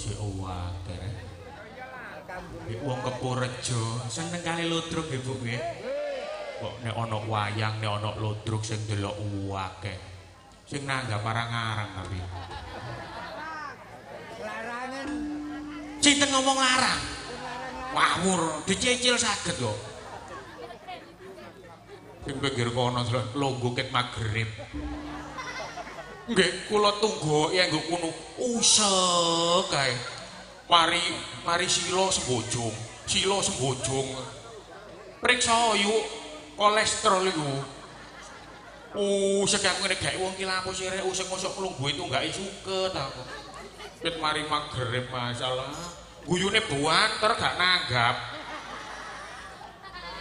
jek akeh. Wong Kepurejo seneng kali ludruk nggih Bu nggih. Kok nek ana wayang, nek ana ludruk sing delok akeh. Sing nanggap arang-arang tapi. Larangan. Sinten ngomong larang? Wawur, dicicil saged kok. Sing pinggir kono longgo ket magrib. Nggih, kula tunggu ya nggo kono usek kae. Mari sila sembojong. Sila sembojong. Priksa yuk kolesterol iku. Usek aku nek gawe wong ki lampu sirek usek mosok klunggu itu enggak suket aku. Ket mari magrib masalah. Guyune buanter gak nanggap.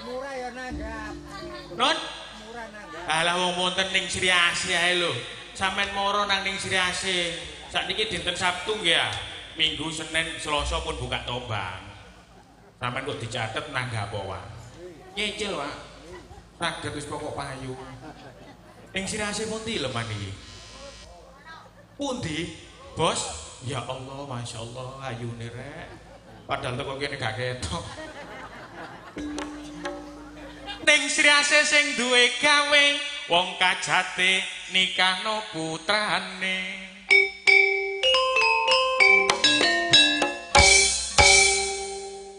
Murah ya nanggap. Non? Murah nanggap. Alah wong wonten ning Sri Asih ae lho. Sampeyan moro nang ning Sri Asih. Sakniki dinten Sabtu nggih ya. Minggu, Senin, Selasa pun buka tombang. Sampeyan kok dicatet nanggap wae. Nyicil, Pak. Saged wis pokok payu. Ning Sri Asih pundi leman iki? Pundi? Bos? Ya Allah, Masya Allah, ayune rek. Padahal teko kene gak ketok. Ning Sri Asih sing duwe gawe wong kajate nikahno putrane.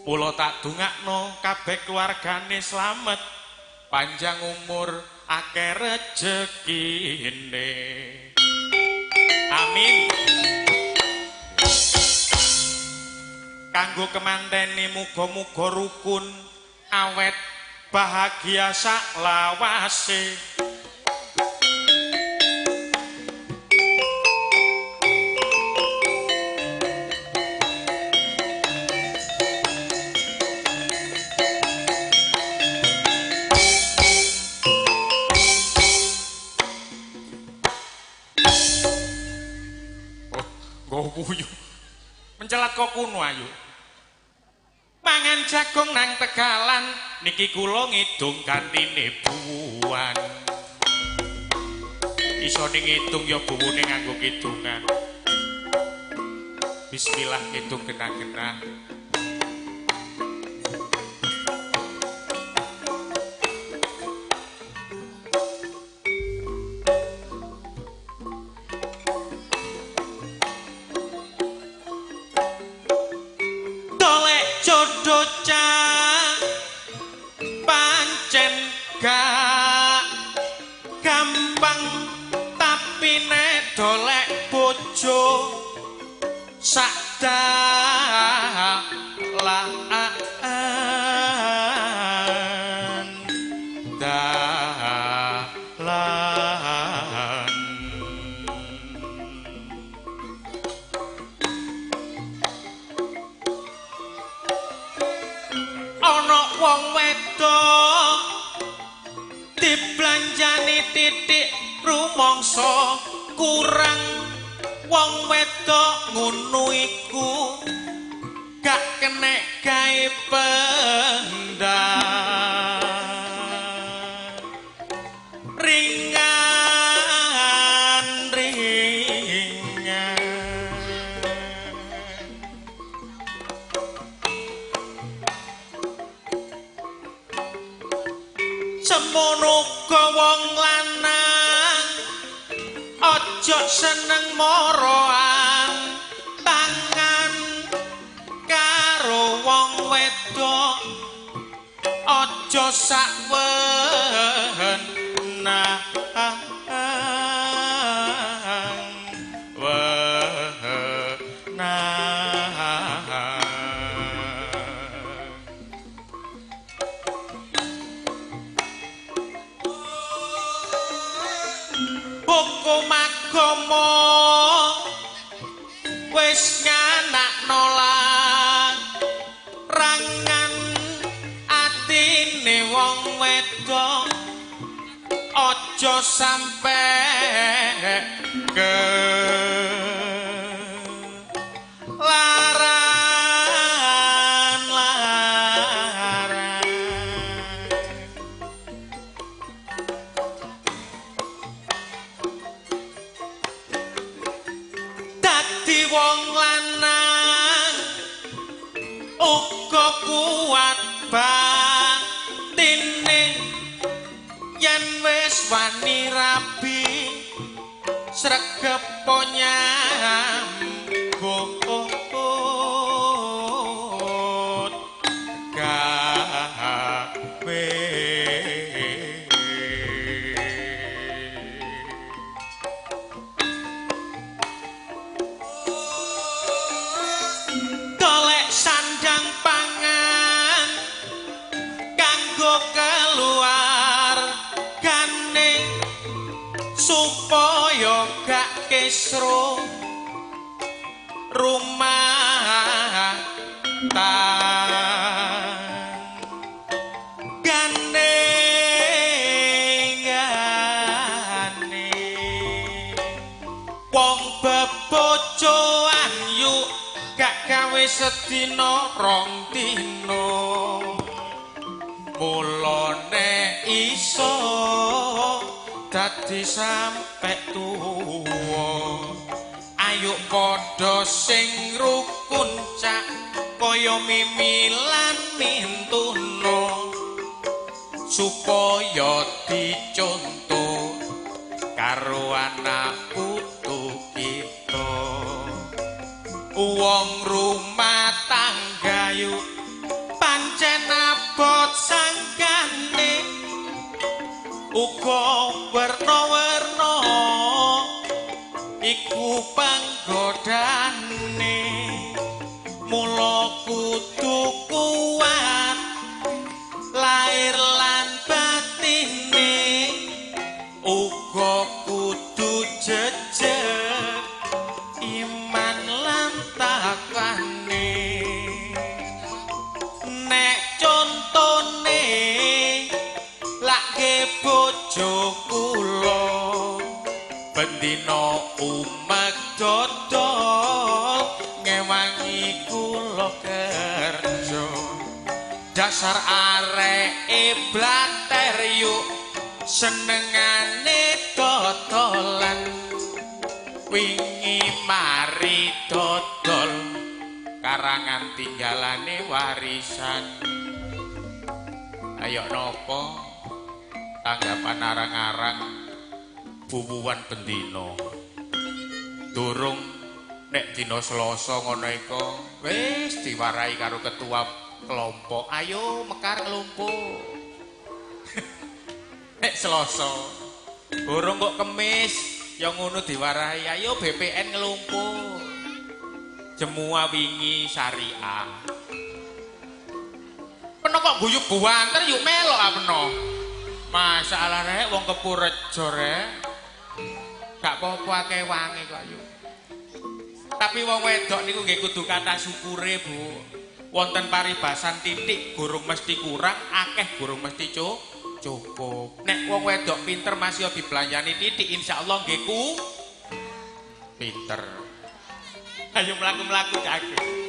Mula tak dongakno kabeh keluargane slamet, panjang umur, akeh rejekine. Amin. Kanggo kemantene muga-muga rukun, awet, bahagia sak lawase. Buyu mencelat kok kuno ayu mangan jagung nang Tegalan niki kula ngidung kantine buwan iso ngitung ya buwune nganggo kidungan bismillah ngitung kena-kena pancen gak gampang tapi nek dolek bojo sakdalan ana wong wedok diblanjani titik rumangsa kurang wong wedok ngono iku gak kenek gawe pendam ringan semono uga wong lanang aja seneng moroan tangan karo wong wedok aja sakwen hukum agama wis nganakno rangan atine wong wedok aja sampe ke wong lanang golek sandang pangan kanggo keluar gane supaya gak kisruh rumah gane wong bebojoan yuk gak gawe sedina rong dina mulane iso dadi sampe tuwa ayo padha sing rukun cak kaya mimilan mintuno supaya dicontoh karo anak putu kita wong rumah tangga yuk pancen abot sangkane uga werna-werna iku panggodane mula kudu kuat lair lan batine uga kudu jejeg iman lan takwane nek contone lake bojo kula bendina umek dodol ngewangi kula kerja dasar areke blater yuk senengane dodolan wingi mari dodol karangan tinggalane warisan ayo nopo tanggapan arang-arang bubuwan bendino durung nek dina Selasa ngono iku wis diwarai karo ketua kelompok ayo mekar ngelumpuk nek Selasa durung kok Kemis ya ngono diwarai ayo BPN ngelumpuk jemua wingi syariah peno kok guyub buanter yuk melok apeno masalah rek wong Kepurejo rek gak apa-apa akeh wangi kok yuk tapi wong wedok niku nggih kudu kathah syukure Bu wonten paribasan titik gurung mesti kurang akeh gurung mesti cukup nek wong wedok pinter masih dibelanjani titik insyaallah nggih ku pinter ayo mlaku-mlaku cake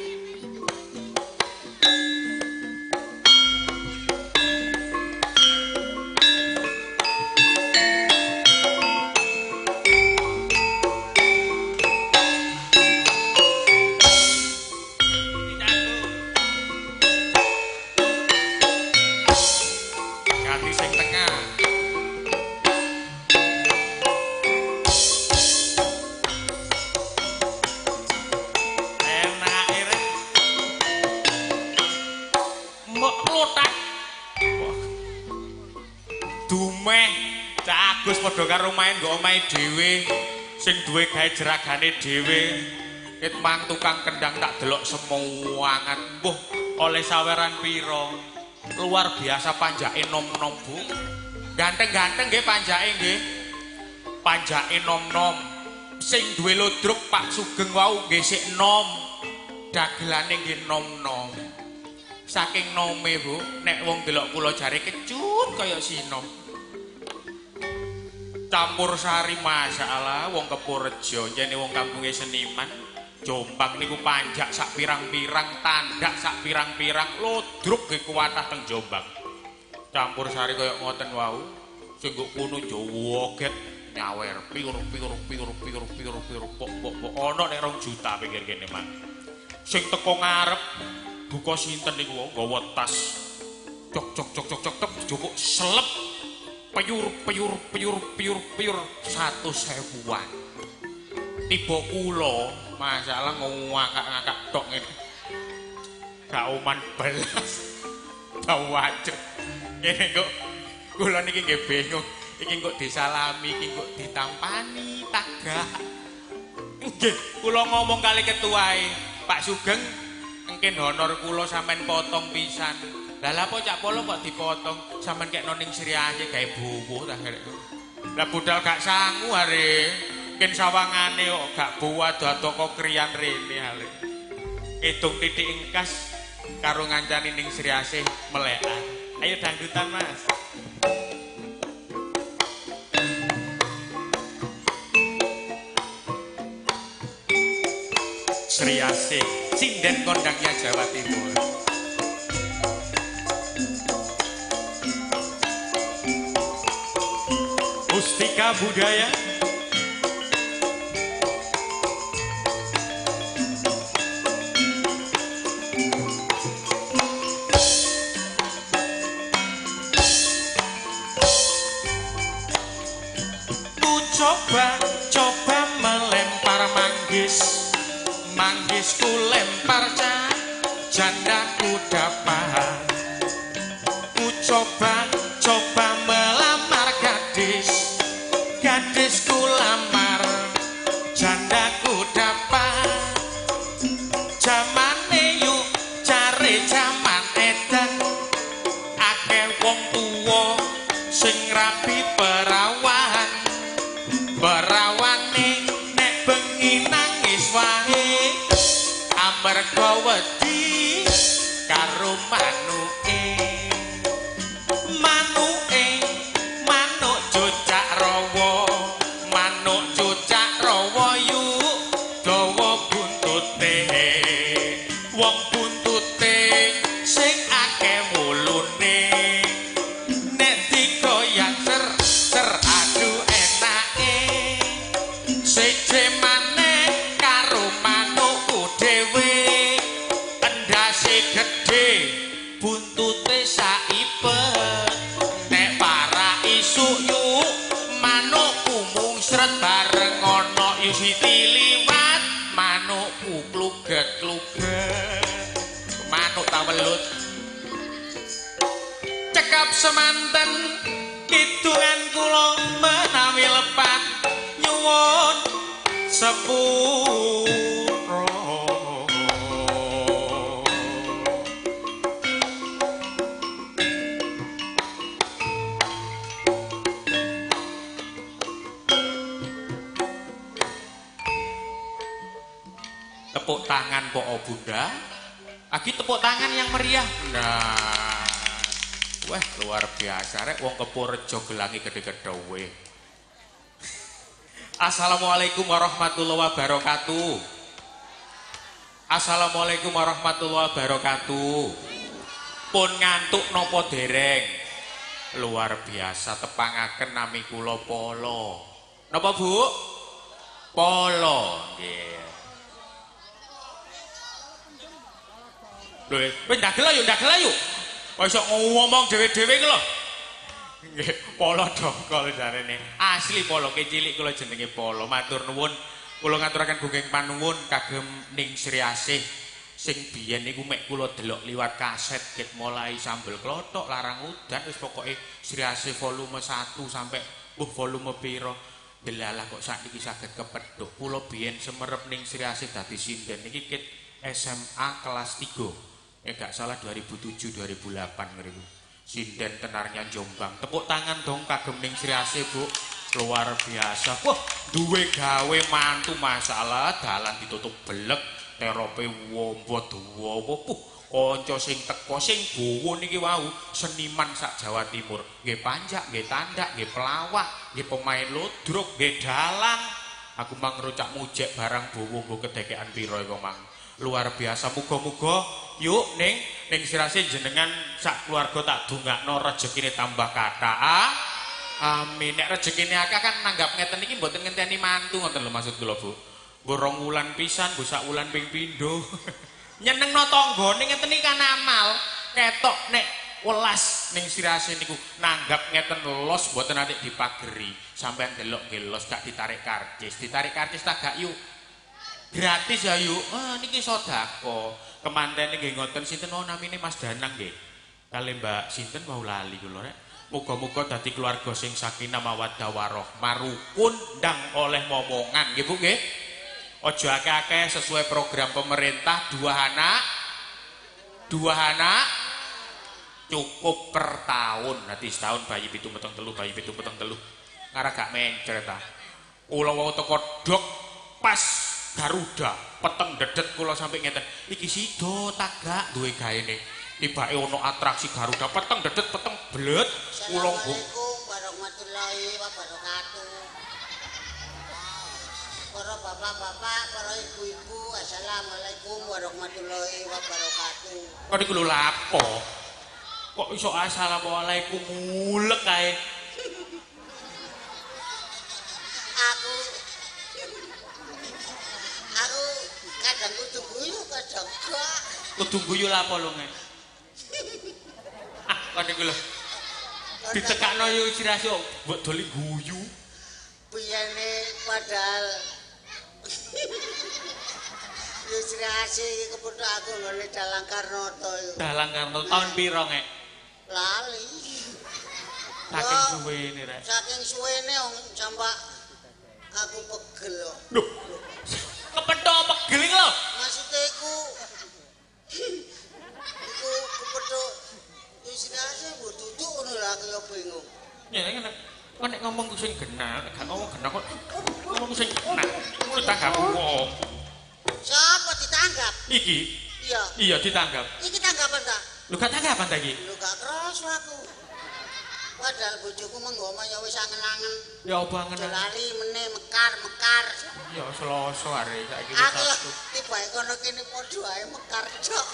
Gus padha karo main nggo omahe dhewe sing duwe gawe jeragane dhewe ket mang tukang kendang tak delok semuangan mbuh oleh saweran pira luar biasa panjake nom-nom Bu ganteng-ganteng nggih panjake nggih panjake nom-nom sing duwe lodruk Pak Sugeng wau nggih sik nom dagelane nggih nom-nom saking nome Bu nek wong delok kula jare kecut kaya sinom campur sari masyaallah wong Kepurejo jane wong kampunge seniman Jombang niku panjak sak pirang-pirang tandak sak pirang-pirang lodruk nggih kuwatah teng Jombang campur sari kaya ngoten wau sing nggo kuno jowoget nyawer piur pok ana nek 2 juta pikir kene Mang sing teko ngarep buka sinten niku nggawa tas cok jupuk selep peyur 100.000-an tiba kula masalah ngakak-ngakak tok ngene. Gak oman belas. Bawacuk. Ngene kok kula niki nggih bingung. Iki kok disalami, iki kok ditampani, tagak. Nggih, kula ngomong kali ketuae, Pak Sugeng, engken honor kula sampean potong pisan. Lah lha apa Cak Polo kok dipotong, sampean kekno ning Sri Asih gawe buwuh ta kere. Lah budal gak sangu are. Ken sawangane kok gak buat dadoko kriyan rene ale. Hitung titik engkas karo ngancani ning Sri Asih melekan. Ayo dangdutan Mas. Sri Asih, sinden kondangnya Jawa Timur. Mustika budaya. Ku coba melempar manggis. Manggisku lempar jandaku dapat. Ku coba melamar gadis. Gadisku lamar jandaku dapat. Jamane yuk cari jaman edan. Akeh wong tuwa sing rapi perawan. Perawane nek bengi nangis wae. Amarga wedi karo manuke. Manuk cucak rawa. Manuk cucak rawa yuk dawa buntute. Wong buntute sing akeh wulune. Nek digoyang ser aduh enake. Seje maneh karo manukku dhewe. Endase gedhe buntute saipet. Nek para isuk yuk manukku mungsret bareng ana yuk siti liwat. Manukku kluget-kluget. Manuk tawelut cekap semanten kidungan kula menawi lepat nyuwun sepuro. Tepuk tangan po Bunda. Agi tepuk tangan yang meriah. Nah. Wah, luar biasa rek wong Kepurjo gelangi gede-gede we. Assalamualaikum warahmatullahi wabarakatuh. Assalamualaikum warahmatullahi wabarakatuh. Pun ngantuk nopo dereng? Luar biasa tepangaken nami kula Polo. Napa Bu? Polo. Nggih. Lho, wis ndagel ayo. Kok iso ngomong dhewe-dhewe ki lho. Nggih, Polo dongkol jarene. Asli Polo ki cilik kula jenenge Polo. Matur nuwun. Kula ngaturaken gunging panuwun kagem ning Sri Asih sing biyen niku mek kula delok liwat kaset ket mulai sambel klothok larang udan wis pokoke Sri Asih volume 1 sampai volume pira. Delalah kok sakniki saged kepethuk. Kula biyen semerep ning Sri Asih dadi sinden niki ket SMA kelas 3. Gak salah 2007-2008 ngriku. Sinden tenarnya Jombang. Tepuk tangan dong kagem ning Sri Asih, Bu. Luar biasa. Wah, duwe gawe mantu masalah dalan ditutup belek, terope wombo dawa. Kanca sing teko sing bowo niki wau seniman sak Jawa Timur. Nggih panjak, nggih tandak, nggih pelawak, nggih pemain ludruk, nggih dalang. Aku mang ngrocak mujek barang bowo nggo kedekean pira iku mang. Luar biasa, muga-muga yuk ning Sri Asih jenengan sak keluarga tak dongakno rezekine tambah kathah. Amin. Nek rezekine akeh kan nanggap ngeten iki mboten ngenteni mantu ngoten lho maksud kula Bu. Nggo 2 wulan pisan, nggo sak wulan ping pindho. Nyenengno tanggane ngeten iki kan amal. Ketok nek welas ning sirase niku nanggap ngeten los mboten nanti dipageri. Sampeyan delok nggih los gak ditarik karcis. Ditarik karcis tak gak yuk. Gratis ya yuk. Niki sedekah. Kemanten nggih ngoten sinten namine Mas Danang nggih. Kali Mbak sinten mau lali kula rek. Muga-muga dadi keluarga sing sakinah mawaddah warahmah rukun ndang oleh momongan nggih Bu nggih. Aja akeh-akeh sesuai program pemerintah 2 anak cukup per tahun. Nanti setahun bayi 7 bayi 7 ngara gak mencer ta. Kula wau teko dok pas Garuda peteng dedet kula sampai ngeten. Iki sido tagak duwe gaene. Tibake ono atraksi Garuda peteng dedet peteng blet kula nggo. Assalamualaikum warahmatullahi wabarakatuh. Para bapak-bapak, para ibu-ibu, assalamualaikum warahmatullahi wabarakatuh. Kok niku lho lapo? Kok iso assalamualaikum mulek kae? Aku kadang kudu guyu kadang gak. Kudu guyu lapo lho nge? Kok niku lho. Ditekakno yo sirase mbok doli guyu. Piyane padahal Sirase iki kepethuk aku ngene Dalang Karnata yo. Dalang Karnata tahun piro ngek? Lali. Saking suwene rek. Saking suwene sampai aku pegel lho. Lho. Kepethuk pegel iki lho. Maksudnya iku kepethuk Sirase mbok duduk ngono lho aku yo bingung. Ya ngene. Kok nek ngomong ku sing genah, nek gak ngomong genah kok ngomong ku sing genah. Ngono tanggap wong. Siapa ditanggap? Iki. Iya. Iya ditanggap. Iki tanggapan ta? Lu gak tanggapan ta iki? Lu gak kerasa aku. Padahal bojoku menggoma ya wis angen-angen. Ya apa angen? Lali meneh mekar. Ya Selasa are saiki wis Aku Sabtu. tibake kono kene padha ae mekar cok.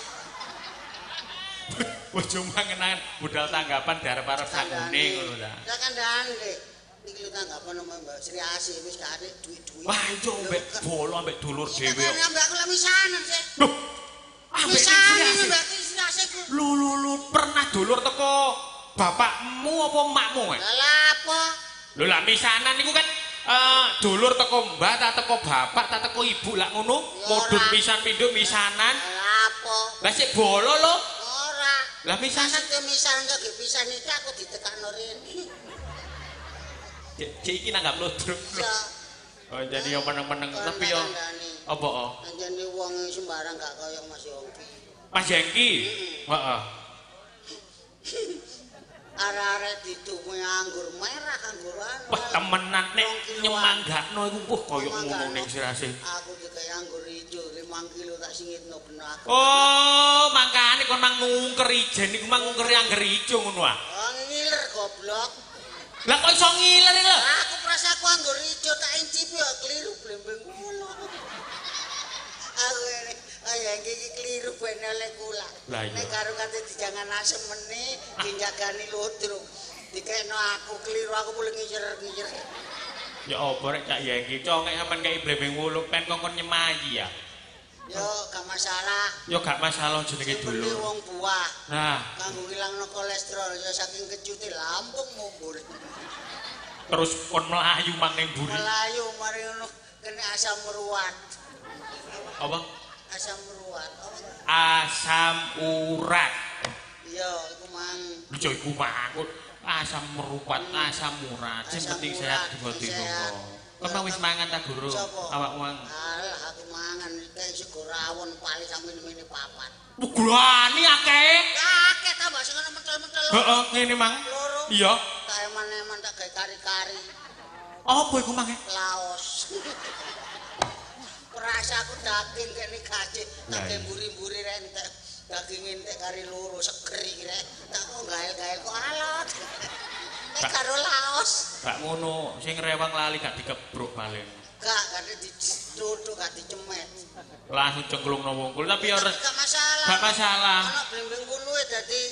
Bojomu angen-angen budal tanggapan diarep-arep sakune ngono ta. Ya kandhane Dik. Iki lho tanggapan sama Mbak Sri Asih wis gak ada duit-duit. Wah, ijo mbek bolo ambek dulur dhewe. Iya mbak aku misanan sih. Loh. Ambek Misanan Mbak Sri Asih ku. Lu pernah dulur teko bapakmu apa emakmu? Lah apa? Lho lah misanan niku kan dulur teko mbak ta teko bapak ta teko ibu lak ngono modun pisan pindho misanan. Lah apa? Lah sik bolo lho. Ora. Lah misanan ke misanan kok pisan iki aku ditekakno rene. Cik iki nanggap ludruk. Ya. Oh jadi yo meneng-meneng tapi yo apa oh? Anjane wong sembarang gak kaya Mas Yongki. Mas Yongki. Heeh. Arek-arek dituku anggur merah anggur anu. Wah temenan nek nyemanggakno iku koyo ngono ning sirase. Aku dikek anggur ijo 5 kilo tak singitno ben aku. Oh, mangkane kon mang ngungker ijen niku mang ngungker angger ijo ngono ah. Oh ngiler goblok. Lah kok iso ngiler iki lho? Aku prasaku anggur ijo tak incipi kok keliru blembeng ngono. Aku ini yang iki keliru ben oleh kula. Nek karo kate dijangan asem meneh dinjagani ludruk. Dikekno aku keliru aku boleh ngijer-ngijer. Ya apa rek cak ya iki congek sampean kei blembeng wuluk pen kongkon nyemayi ya. Yo gak masalah. Yo gak masalah jenenge Beli dulur. wong buah. Nah, Kanggo ngilangno kolesterol ya saking kecute lambung mumbul. terus kon melayu mang ning mburi. Melayu mari ngono kena asam meruat. Apa? Asam meruat. Asam urat. Iya, iku mang. Lho iku mangkut. Asam merupat, asam urat. Sing Asam penting urat, sehat dibanding sehat. Kon mau wis mangan ta guru? Sopo? Awakmu mang. Alah aku mangan kayak sego rawon paling sampe mene papat. Gulani akeh. Akeh tambah sing ngono mentel-mentel. Heeh, ngene mang. Loro. Iya. Tak eman-eman tak gawe kari-kari. Apa iku mang? Laos. Perasa aku daging kene gaji, tak gawe buri-buri rek entek. Daging entek kari loro seger iki rek. Tak kok gael-gael kok alot. Nek karo laos. Gak ngono, sing rewang lali gak dikebruk paling. Gak kate ditutuk gak dicemet. Langsung cengklungno wungkul tapi ora Gak masalah. gak masalah. Ana blembeng wuluhe dadi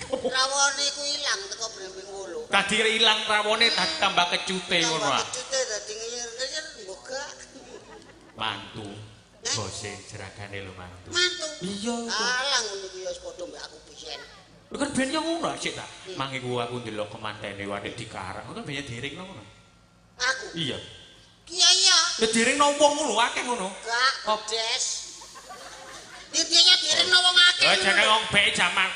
rawone iku ilang teko blembeng wulu. Tadi ilang rawone dadi tambah kecute ngono ah. Kecute dadi ngiyir-ngiyir mbok Mantu. Bose jeragane lho mantu. mantu. Iya iku. Alah ngono iki wis padha mbek aku biyen. Lho kan ben yo ngono sik ta. Mangiku aku ndelok kemantene wadek dikarang. Kan ben diringno ngono. Aku. Iya. Iya. Ya diringno wong ngono akeh ngono. Gak, Des. Intinya diringno wong akeh. Lah jane wong bek jaman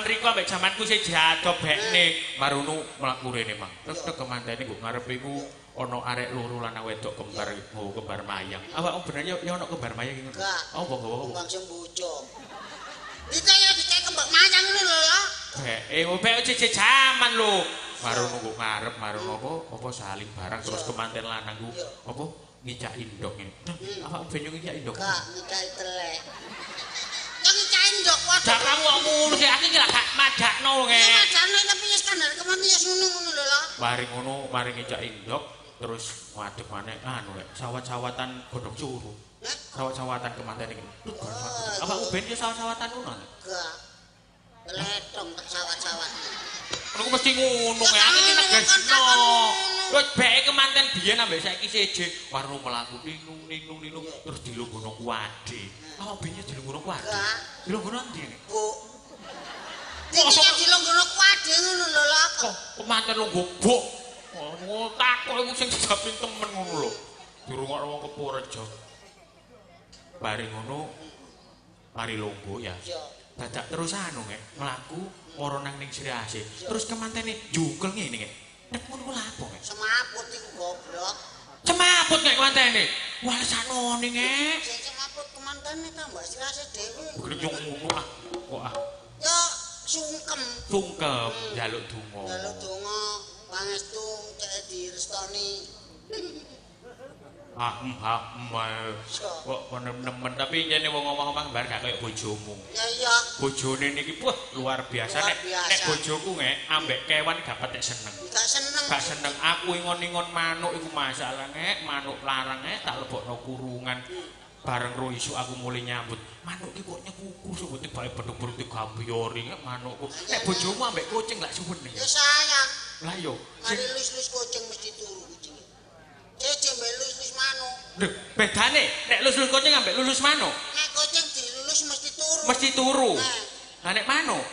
riko ambek jamanku sing jado bekne marunu mlaku rene mang. Tek kemantene nggo ngarepe iku ana arek loro lanang wedok kembar mayang. Awakmu bener ya ana kembar mayang iki ngono. Apa gawa? Kembang sembuco. Dikaya kembang mayang ngono lho. Bek cece jaman lho. Marunu nggo ngarep marung apa saling barang terus kemanten lanangku apa ngicak indok ngene. Awakmu ben yo ngicak indok. Gak ngicak telek. Yang ngicak indok waduh. Dak kamu kok mulu sih aku iki lak gak madakno nge. Ya madakno tapi wis kandhane kemanten wis ngono lho lho. Mari ngicak indok terus ngadeg maneh anu rek sawat-sawatan godhong curu. Sawat-sawatan kemanten iki. Awakmu ben yo sawat-sawatan ngono. Gak. Letong tak sawat-sawat. Aku mesti ngono ya, aku iki negesno. Wis beke kemanten biyen ambek saiki seje warung mlaku ninung terus dilungguhno kuwade. Awak biyen dilungguhno kuwade. Dilungguhno ndi nek? Bu. Iki dilungguhno kuwade ngono lho lho. Kok kemanten lungguh buk. Oh, takok iku sing dijapin temen ngono lho. Dirungokno wong Kepurejo. Bari ngono mari lungguh ya. Dadak terus anu nek mlaku moro nang ning Sriase. Terus kemantene jungkel ngene nek. Nek ngono ku lha apa nek? Semaput iku goblok. Semaput nek kemantene. Wah sanone nek. Sing semaput kemantene tambah Sriase dhewe. Glenyong ngono ah. Kok ah. Ya sungkem. Sungkem njaluk donga. Njaluk donga pangestu cek direstoni. Kok nemen tapi jane wong omah-omah bar gak koyo bojomu. Ya iya. Bojone niki wah luar biasa nek bojoku nge ambek kewan gak patek seneng. Gak seneng aku ingon-ingon manuk iku masalah nek manuk larang tak lebokno kurungan. Bareng ro isuk aku mulai nyambut. Manuk iki kok nyekuku sebut bae bedhug-bedhug digambiori manukku. Nek bojomu ambek kucing lak suwene. Ya sayang. Lah yo. Mari lus-lus kucing mesti turu kucing. Cece mbek lus-lus manuk. Lho, bedane nek lulus kucing ambek lulus manuk. Nek kucing dilulus mesti turu. Mesti turu. Lah nek manuk?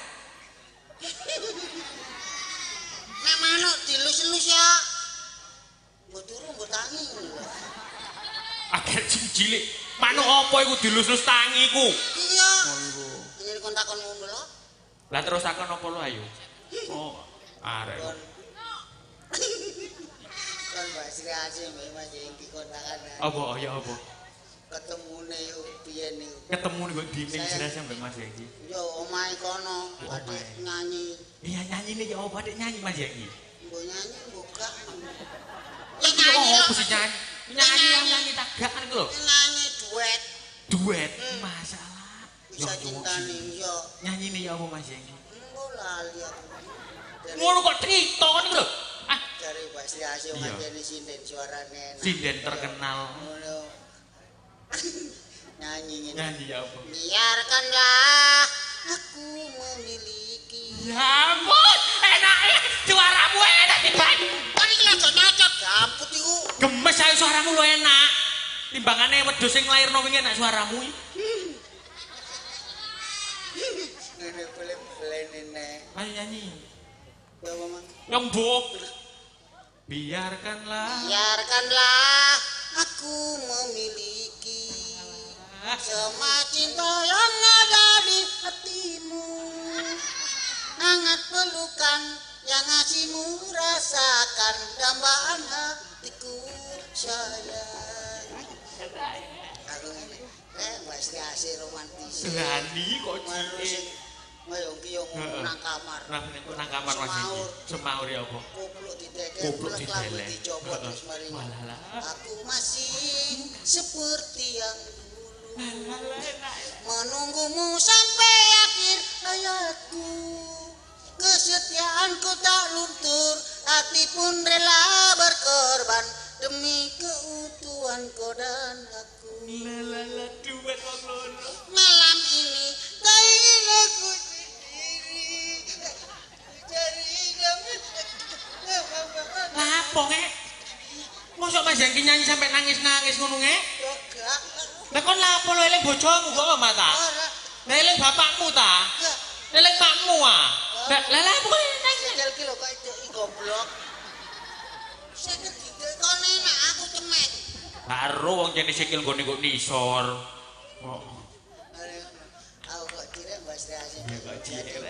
Nek manuk dilus-lus ya. Mbok turu mbok tangi. Agak cilik. Manuk apa iku dilus-lus tangi iku? Iya. Ini kon takon ngono lho. Lah terus takon apa lho ayo? Oh, arek. Kan Mbak Sriase mbek Mas Engki kontakan. Apa ya apa? Ketemune yo biyen niku. Ketemu niku di ning Sriase mbek Mas Engki. Yo omahe kono, adik nyanyi. Iya nyanyine ya apa adik nyanyi Mas Engki? Mbok nyanyi mbok gak. Ya nyanyi apa sih nyanyi? Nyanyi tagak kan iku lho. Nyanyi duet. Duet. Masalah. Bisa cintane yo. Nyanyine ya apa Mas Engki? Mbok lali aku. Ngono kok crito kan iku lho. Ah, cari Mbak Sriase ngajeni sinden suarane enak. Sinden terkenal. Ngono. Nyanyi ngene. Nyanyi ya apa? Biarkanlah aku memiliki. Ya ampun, enak suaramu enak timbang. Kan iki lho nyocok gabut iku. Gemes ae suaramu lo enak. Timbangane wedhus sing lairno wingi enak suaramu iki. Ngene boleh-boleh nek. Ayo nyanyi. Ya Mang. Nyembuk. Biarkanlah aku memiliki semua cinta yang ada di hatimu. Hangat pelukan yang ngasihmu rasakan dambaan hatiku sayang. Aku ngene. Mbak Sriase romantis. Lani kok cilik. Ayo ki yo nang kamar. Nang kamar Mas iki. Semaur ya apa? Kupluk didelek. Dicopot terus mari. Aku masih seperti yang dulu. Menunggumu sampai akhir hayatku. Kesetiaanku tak luntur, hati pun rela berkorban demi keutuhan kau dan aku. Duet wong loro. Malam ini tak ingin aku sendiri. Cari damai. Lah apa ngek? Mosok Mas Engki nyanyi sampai nangis-nangis ngono ngek? Enggak. Lah kon lah apa lo eling bojomu kok mata? Ora. Lah eling bapakmu ta? Enggak. Lelek makmu ah. Lele pokoke nang Sikil ki lho kok iki goblok. Sikil dite kon enak aku cemek. Karo wong jene sikil nggone kok nisor. Kok aku kok direk Mbak Sri Asih. Kok direk.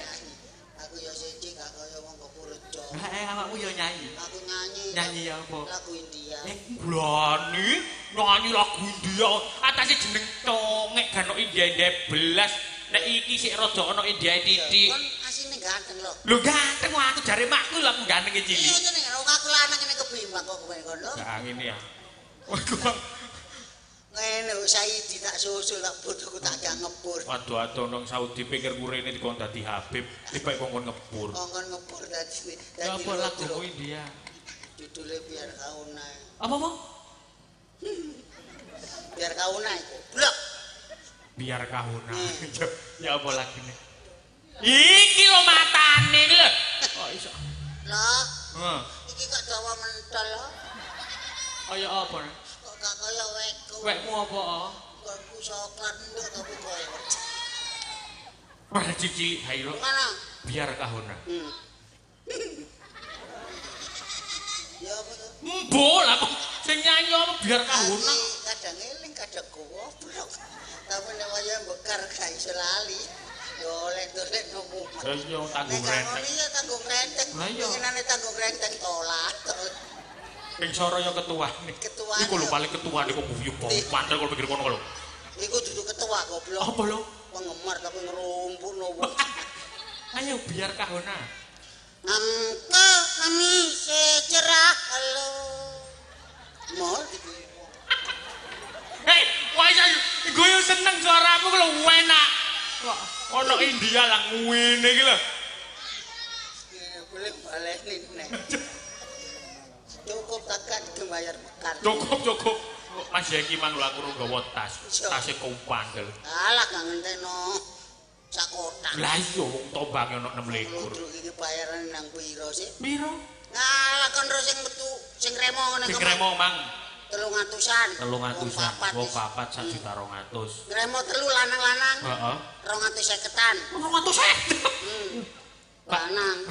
Aku yo siji gak kaya wong Purworejo. Awakmu yo nyanyi. Aku nyanyi. Nyanyi apa? Lagu India. Blani nyanyi lagu India. Atase jeneng tongek gano India belas. Nek iki sik rada ana India titik. Kon asine ganteng lho. Lho ganteng aku jare makku lho aku ganteng cilik. Iya jeneng aku lanang ngene kebimbang kok kowe kono. Gak ngene ya. Ngene Saidi tak susul tak bodohku tak gak ngebur. Aduh nang Saudi pikir kurene dikon dadi Habib, tiba kongkon ngebur. Kongkon ngebur dadi Apa lagu India? Judulnya Biar Kau Naik. Apa? Biar Kau Naik. Blok. Biar kahuna. Ya apa lagine? Iki lho matane lho. Kok iso? Lah, Heeh. iki kok dawa mentol lho. Kaya apa? Kok gak kaya wekku. Wekmu apa? Wekku coklat nduk tapi kaya wecek. Ora cilik hae lho. Mana? Biar kahuna. Ya apa tuh? Mbok lah sing nyanyi apa biar kahuna. Kadang eling kadang goblok. Tapi nek waya bekar gak iso lali. Yo oleh-oleh nomu. Iya tanggung renteng. Iya tanggung renteng. Lah iya. Pengenane tanggung renteng tolak. Sing soraya ketuane. Ketuane. Iku lho paling ketuane kok guyu pantel kok pikir kono lho. Iku dudu ketua goblok. Apa lho? Penggemar tapi ngerumpukno wong. Ayo biar kahuna. Angka kami secerah halo. Mau diguyu. Hei, wah gue yo seneng suaramu lho enak. Kok ono India lah ngene iki lho. Boleh baleni nek. Cukup takkan dibayar bekar. Cukup. Mas Yaki mang lho aku nggawa tas. Tase kompandel. Alah gak ngenteno sak kotak. Lah iya wong tombange ono 6 likur. Ludruk iki bayaran nang piro sih? Piro? Ngalah kon ro sing metu sing remo ngene Sing remo mang 300-an. 300-an. Wong papat 1.200.000. Remo telu lanang-lanang. Heeh. 250-an. 250.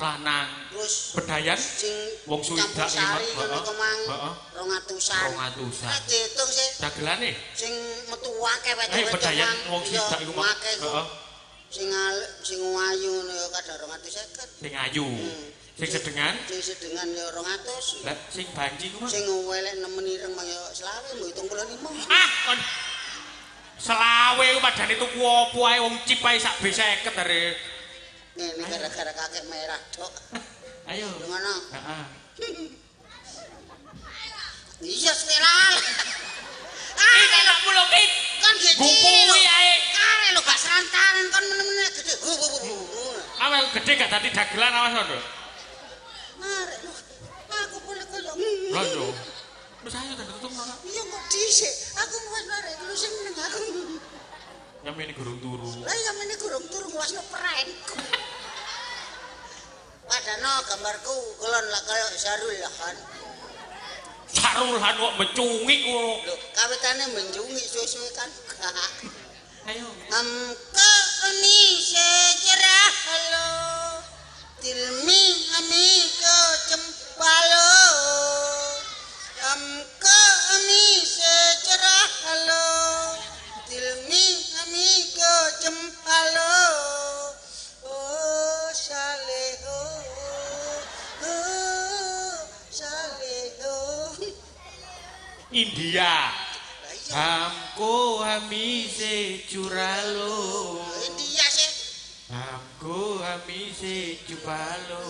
Lanang. Terus Bedayan sing wong suwidak iki Sari ngono heeh. kemang Heeh. 200-an. 200-an. Nek diitung sih Dagelane? sing metu akeh Eh wedok-wedok. bedayan mang, wong iya, suwidak iku mang. akeh ku. Heeh. Sing sing ayu ngono ya kadang 250. Sing ayu. Sing sedengan? Sing sedengan ya 200. Lah sing banci ku mang. Sing welek nemeni ireng mang ya 20 mbok 75. Ah kon selawe ku padane tuku opo ae wong cip ae sak B50 are. Ngene gara-gara kakek merah, Dok. Ayo. Ngono. Heeh. Iya setelah. Iki anakmu lho Kit. Kan gede. Gupuwi ae. Kare lho gak serantaran kan meneh gede. Awal gede gak dadi dagelan awas lho. Arek lho. Aku boleh koyo. Lah yo. Wis ayo tak tutup ngono. Iya kok dhisik. Aku wis arek lu sing meneng aku. Nyamene gurung turu. Lah iya meneh gurung turu wasno peren. Padahal gambarku kulon lah kaya Sarul Lahan. Sarulhan kok mencungik ngono. Lho, kawitane menjungi suwe-suwe kan. Ayo. Amka ini sejarah halo. Tilmi amigo cempalo. Amka ini sejarah halo. Tilmi amigo cempalo. Oh saleho. Oh saleho. India. Hamko hamise curalo. India sih. Hamko hamise cupalo.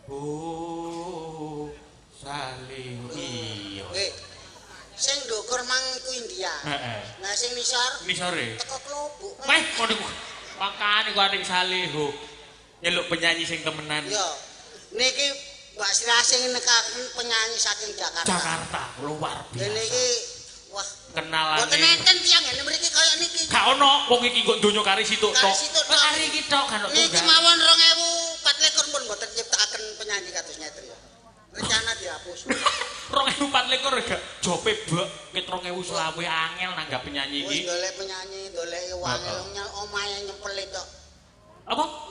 Oh salih iya. Sing ndukur mang iku India. Heeh. Nah sing nisor Ini sore. teko klobuk. Weh kono makane ku adik salihu. Nyeluk penyanyi sing temenan. Yo. Niki Mbak Sri Asih nekaken penyanyi saking Jakarta. Jakarta luar Dan biasa. niki wah Kenalane. boten enten tiyang ngene mriki kaya niki. Gak ono wong iki kok donya kari situk tok. Kari situk tok. Kari iki tok kan Niki tunggal. mawon 2024 pun boten nyiptakaken penyanyi kados ngeten ya. Rencana dihapus. 2024 gak jope bek ket 2020 angel nanggap penyanyi Wis iki. golek penyanyi, golek wong Heeh. nyel omahe nyempel tok. Apa?